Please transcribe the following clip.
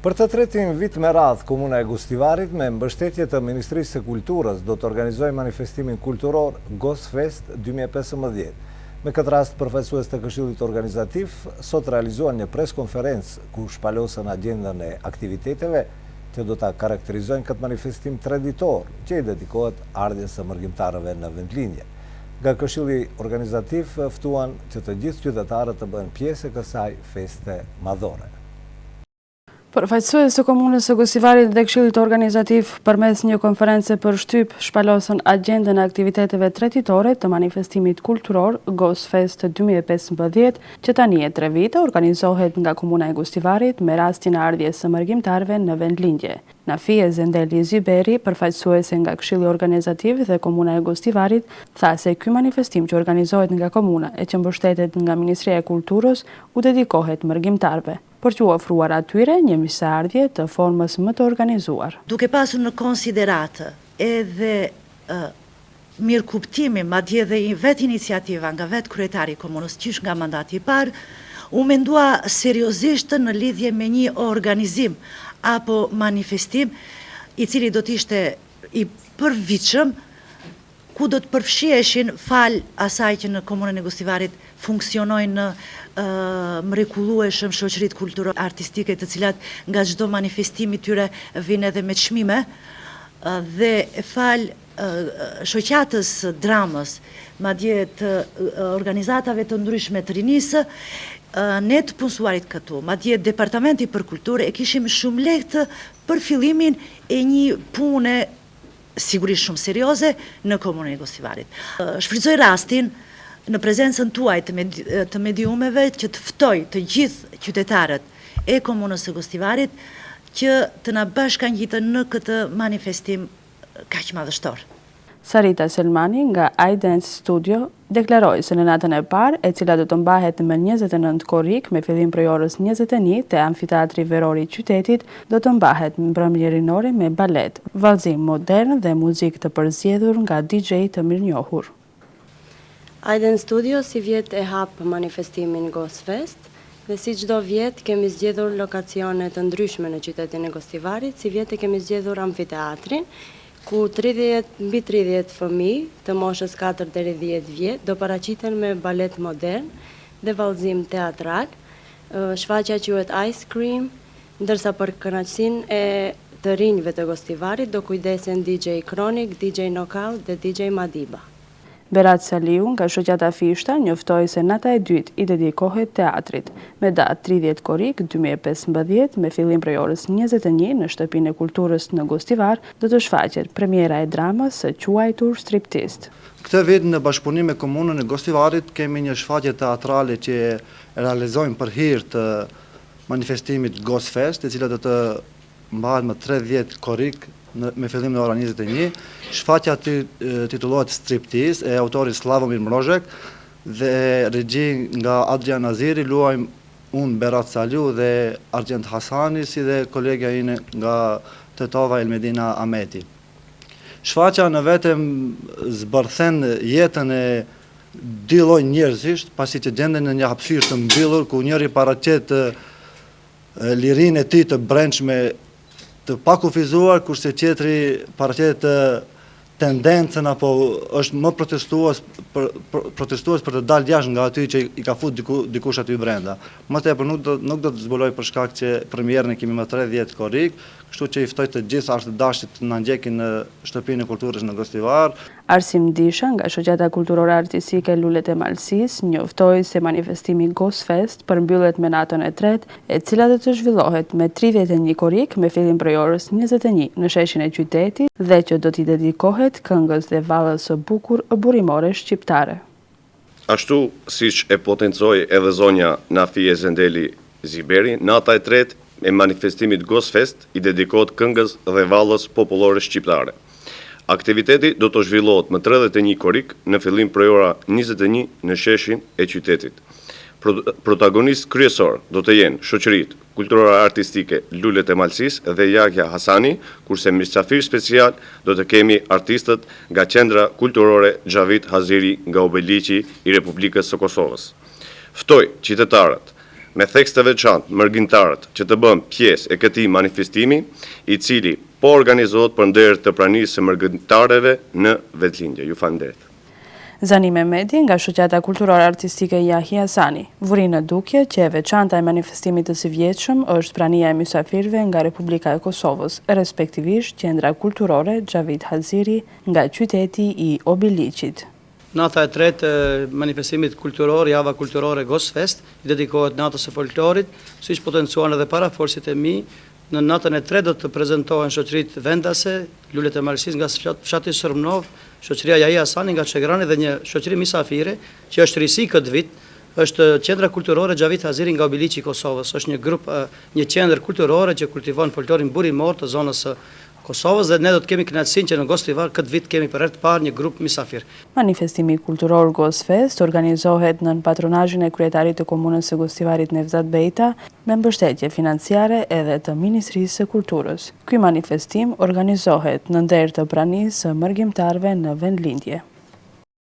Për të tretin vit me radhë, Komuna e Gostivarit me mbështetje të Ministrisë së Kulturës do të organizojë manifestimin kulturor Gosfest 2015. Me këtë rast, përfaqësues të Këshillit Organizativ sot realizuan një preskonferencë ku shpalosën agjendën e aktiviteteve që do ta karakterizojnë këtë manifestim traditor, që i dedikohet ardhjes së mërgjimtarëve në vendlinje. Nga Këshilli Organizativ ftuan që të gjithë qytetarët të bëhen pjesë e kësaj feste madhore. Përfaqësues të Komunës së Gostivarit dhe Këshillit Organizativ përmes një konference për shtyp shpalosën agjendën e aktiviteteve tretitore të manifestimit kulturor Gosfest 2015, që tani e 3 vite organizohet nga Komuna e Gostivarit me rastin e ardhjes së mërgjimtarëve në vendlindje. Nafie Zendeli Ziberi, përfaqësuese nga Këshilli Organizativ dhe Komuna e Gostivarit, tha se ky manifestim që organizohet nga Komuna e që mbështetet nga Ministria e Kulturës u dedikohet mërgjimtarëve, për që u ofruar atyre një misardhje të formës më të organizuar. Duke pasur në konsideratë edhe mirëkuptimi, madje dhe vetë iniciativa nga vetë kryetari i Komunës, qysh nga mandati i parë, u mendua seriozisht në lidhje me një organizim apo manifestim i cili do t'ishte i përvitshëm, ku do të përfshiheshin fal asaj që në Komunën e Gostivarit funksionojnë mrekullueshëm shoqëritë kulturore artistike, të cilat nga çdo manifestimi tyre vijnë edhe me çmime, dhe fal shoqatës dramës, madje të organizatave të ndryshme të rinisë, ne të punësuarit këtu, madje Departamenti për Kulturë, e kishim shumë lehtë për fillimin e një pune sigurisht shumë serioze në Komunën e Gostivarit. Shfrytëzoj rastin në prezencën tuaj të mediumeve që të ftoj të gjithë qytetarët e Komunës së Gostivarit që të na bashkangjitën në këtë manifestim kaq madhështor. Sarita Selmani nga iDance Studio deklaroi se në natën e parë, e cila do të mbahet më 29 korrik me fillim prej orës 21 te Amfiteatri Veror i qytetit, do të mbahet mbrëmje rinore me balet, vallëzim modern dhe muzikë të përzgjedhur nga DJ të mirënjohur. iDance Studio si vjet e hap manifestimin Gosfest dhe si çdo vjet kemi zgjedhur lokacione të ndryshme në qytetin e Gostivarit, si vjet e kemi zgjedhur amfiteatrin, ku mbi 30 fëmijë të moshës 4 deri 10 vjet do paraqiten me balet modern dhe vallëzim teatral. Shfaqja quhet Ice Cream, ndërsa për kënaqësinë e të rinjve të Gostivarit do kujdesen DJ Kronik, DJ Knockout dhe DJ Madiba. Berat Saliu nga shoqata Fishta njoftoi se nata e dytë i dedikohet teatrit, me datë 30 korrik 2015 me fillim prej orës 21 në Shtëpinë e Kulturës në Gostivar do të shfaqet premiera e dramës së quajtur Striptease. Këtë vit në bashkëpunim me Komunën e Gostivarit kemi një shfaqje teatrale që realizojmë për hir të manifestimit Gosfest, e cila do të mbahet më 30 korrik me fillim në ora 21. Shfaqja titullohet Striptease e autorit Slavomir Mrozhek dhe regji nga Adrian Naziri, luajmë unë Berat Saliu dhe Argjend Hasani, si dhe kolegja ine nga Tetova Elmedina Ameti. Shfaqja në vetëm zbërthen jetën e dy lloj njerëzish, pasi që gjenden në një hapësirë të mbyllur ku njëri paraqet lirinë e tij të brendshme të pakufizuar, kurse tjetri paraqet tendencën apo është më protestues për të dalë jashtë nga aty që i ka futur dikush aty brenda. Më tepër nuk do të zbuloj për shkak që premierën e kemi më 30 korrik, kështu që i ftoj të gjithë artëdashtit të na ndjekin në Shtëpinë e Kulturës në Gostivar. Arsim Disha nga shoqata kulturore artistike Lulet e Malësisë njoftoi se manifestimi Gosfest përmbyllet me natën e tretë, e cila do të zhvillohet me 31 korrik me fillim prej orës 21 në sheshin e qytetit dhe që do t'i dedikohet këngës dhe vallës së bukur burimore shqiptare. Ashtu siç e potencoi edhe zonja Nafie Zendeli Ziberi, nata e tretë e manifestimit Gosfest i dedikohet këngës dhe vallës popullore shqiptare. Aktiviteti do të zhvillohet më 31 korrik në fillim prej ora 21 në sheshin e qytetit. Protagonist kryesor do të jenë shoqëritë kulturore artistike Lulet e Malësisë dhe Jahja Hasani, kurse mysafir special do të kemi artistët nga Qendra Kulturore Xhavit Haziri nga Obeliqi i Republikës së Kosovës. Ftoj qytetarët me theks të veçantë mërgjimtarët që të bën pjesë e këtij manifestimi, i cili po organizohet për nder të pranisë së mërgjimtarëve në Vetlindje. Ju falenderoj. Zani Mehmeti nga shoqata kulturore artistike Yahya Hasani vuri në dukje që e veçanta e manifestimit të sivjetshëm është prania e mysafirëve nga Republika e Kosovës, respektivisht qendra kulturore Xhavit Haziri nga qyteti i Obiliqit. Nata e tretë e manifestimit kulturor, java kulturore Gosfest, i dedikohet natës së folklorit, siç potencuan edhe paraforsit e mi. Në natën e tretë do të prezantohen shoqëritë vendase, lulet e Malësisë nga fshati Sërmnov, shoqëria Yahya Hasani nga Çegrani dhe një shoqëri mysafire që është risi këtë vit, është qendra kulturore Xhavit Haziri nga Obiliqi i Kosovës. Është një qendër kulturore që kultivon folklorin burimor të zonës së Kosovës dhe ne do të kemi kënaqësinë që në Gostivar këtë vit kemi për herë të parë një grup mysafir. Manifestimi kulturor Gosfest organizohet nën patronazhin e kryetarit të komunës së Gostivarit Nevzat Bejta me mbështetje financiare edhe të Ministrisë së Kulturës. Ky manifestim organizohet në nder të pranisë së mërgjimtarëve në vendlindje.